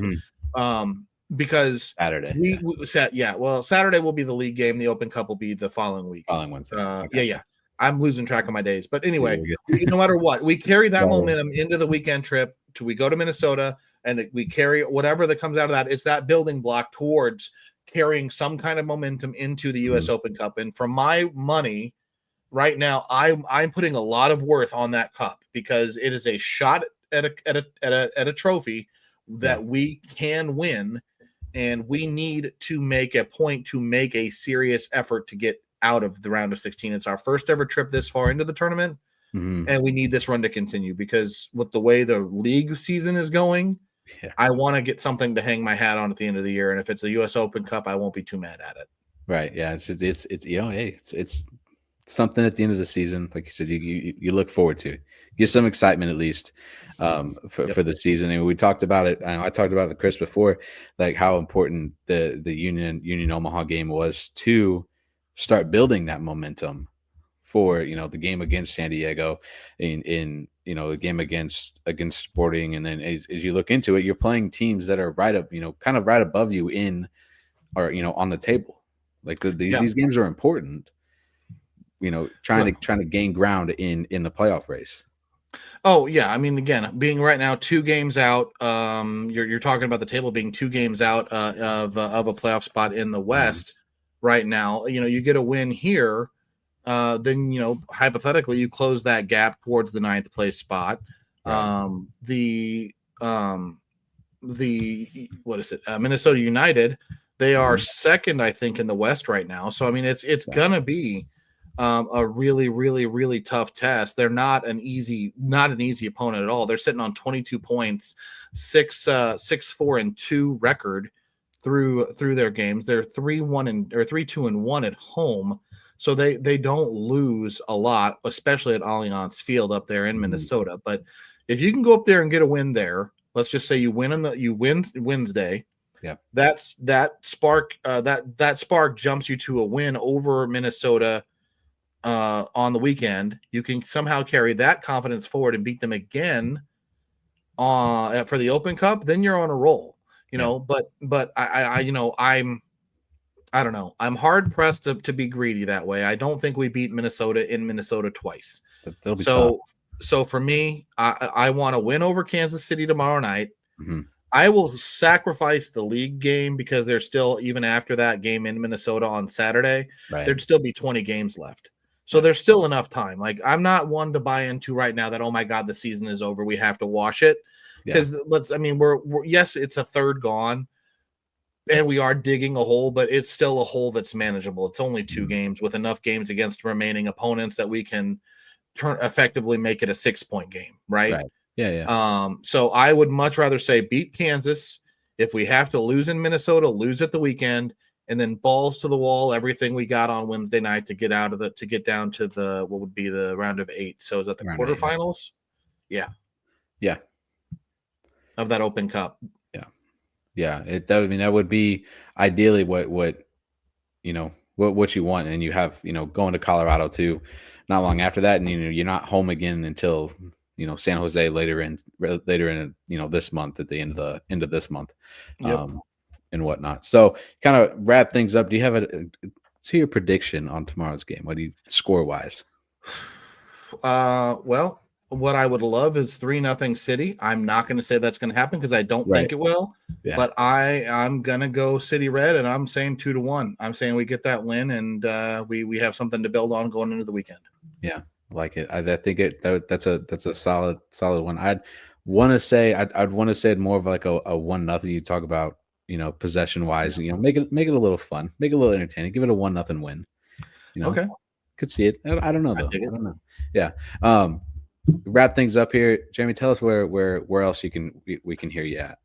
Mm-hmm. Because Saturday. Saturday will be the league game. The Open Cup will be the following week. Following Wednesday. I'm losing track of my days. But anyway, no matter what, we carry that momentum into the weekend trip we go to Minnesota and we carry whatever that comes out of that. It's that building block towards carrying some kind of momentum into the U.S. Open Cup. And for my money right now, I'm putting a lot of worth on that cup because it is a shot at a trophy that we can win. And we need to make a point to make a serious effort to get out of the round of 16. It's our first ever trip this far into the tournament, and we need this run to continue because with the way the league season is going, Yeah. I want to get something to hang my hat on at the end of the year. And if it's a US Open Cup, I won't be too mad at it. Right. Yeah. It's hey, it's something at the end of the season. Like you said, you look forward to. Get some excitement at least Yep. for the season. And we talked about it. I talked about it with Chris before, like how important the Union Omaha game was to start building that momentum for the game against San Diego, in the game against Sporting, and then as you look into it, you're playing teams that are right up, kind of right above you in, or on the table. Like Yeah. these games are important. Trying Well, to gain ground in the playoff race. oh yeah, I mean, again, being right now 2 games out, you're talking about the table being 2 games out of a playoff spot in the West right now. You get a win here, then hypothetically you close that gap towards the 9th place spot. Right. The what is it? Minnesota United, they are second, I think, in the West right now. So I mean, it's Yeah. gonna be a really, really, really tough test. They're not an easy opponent at all. They're sitting on 22 points, 6-4-2 record through their games. They're 3-2-1 at home. So they don't lose a lot, especially at Allianz Field up there in Minnesota. But if you can go up there and get a win there, let's just say you win Wednesday. Yeah. That spark jumps you to a win over Minnesota on the weekend. You can somehow carry that confidence forward and beat them again for the Open Cup. Then you're on a roll, But I don't know. I'm hard pressed to be greedy that way. I don't think we beat Minnesota in Minnesota twice. That'll be tough. So for me, I want to win over Kansas City tomorrow night. Mm-hmm. I will sacrifice the league game because there's still, even after that game in Minnesota on Saturday, there'd still be 20 games left. So there's still enough time. Like, I'm not one to buy into right now that, oh my God, the season is over, we have to wash it. Because we're yes, it's a third gone, and we are digging a hole, but it's still a hole that's manageable. It's only 2 games with enough games against remaining opponents that we can effectively make it a 6-point game, right? Yeah. So I would much rather say beat Kansas. If we have to lose in Minnesota, lose at the weekend, and then balls to the wall, everything we got on Wednesday night to get down to what would be the round of 8. So is that the quarterfinals? Yeah. Of that Open Cup. Yeah. That would be ideally what you want. And you have, going to Colorado too, not long after that. And, you're not home again until, San Jose later in, this month, at the end of this month, and whatnot. So kind of wrap things up. Do you have your prediction on tomorrow's game? What do you score wise? Well, what I would love is 3-0 City. I'm not going to say that's going to happen because I don't think it will. Yeah. But I'm going to go City Red, and I'm saying 2-1. I'm saying we get that win, and we have something to build on going into the weekend. Yeah, I like it. I think that's a solid one. I'd want to say it more of like a 1-0. You talk about possession wise. Make it a little fun, make it a little entertaining. Give it a 1-0 win. Okay, could see it. I don't know though. I don't know. Yeah. Wrap things up here, Jeremy. Tell us where else we can hear you at.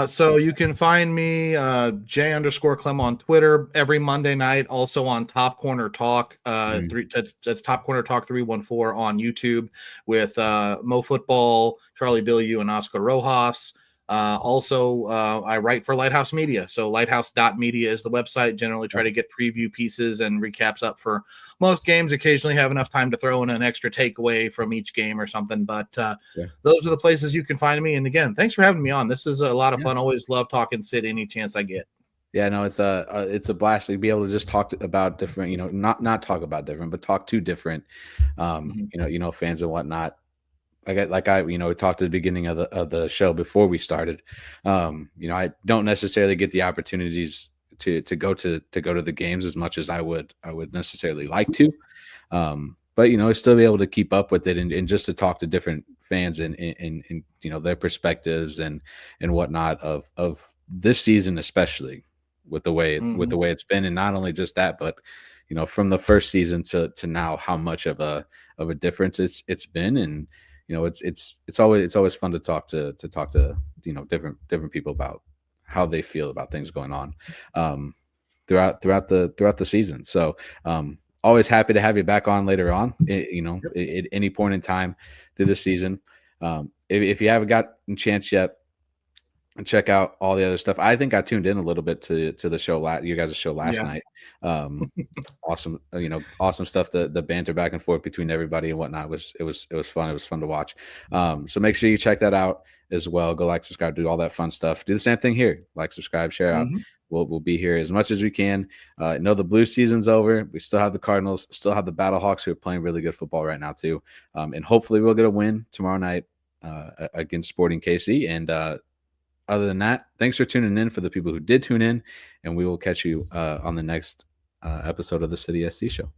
So you can find me J_Clem on Twitter every Monday night. Also on Top Corner Talk. That's Top Corner Talk 314 on YouTube with Mo Football, Charlie Billieu, and Oscar Rojas. Also, I write for Lighthouse Media. So lighthouse.media is the website. Generally try to get preview pieces and recaps up for most games. Occasionally have enough time to throw in an extra takeaway from each game or something. But those are the places you can find me. And again, thanks for having me on. This is a lot of fun. Always love talking Sid any chance I get. Yeah, no, it's a blast to be able to just talk about different, not talk about different, but talk to different, fans and whatnot. Like I talked at the beginning of the show before we started. I don't necessarily get the opportunities to go to the games as much as I would necessarily like to. But still be able to keep up with it and just to talk to different fans and their perspectives and whatnot of this season, especially with the way it's been, and not only just that, but from the first season to now, how much of a difference it's been. And it's always fun to talk to different people about how they feel about things going on um, throughout the season. So always happy to have you back on later on. Yep. At any point in time through the season. If you haven't got a chance yet, and check out all the other stuff. I think I tuned in a little bit to the show, you guys' show last Yeah. night. Awesome, awesome stuff. The banter back and forth between everybody and whatnot was fun. It was fun to watch. So make sure you check that out as well. Go like, subscribe, do all that fun stuff. Do the same thing here. Like, subscribe, share out. Mhm. We'll be here as much as we can. Know the blue season's over. We still have the Cardinals, still have the Battlehawks, who are playing really good football right now too. And hopefully we'll get a win tomorrow night against Sporting KC. And other than that, thanks for tuning in for the people who did tune in, and we will catch you on the next episode of the City SC Show.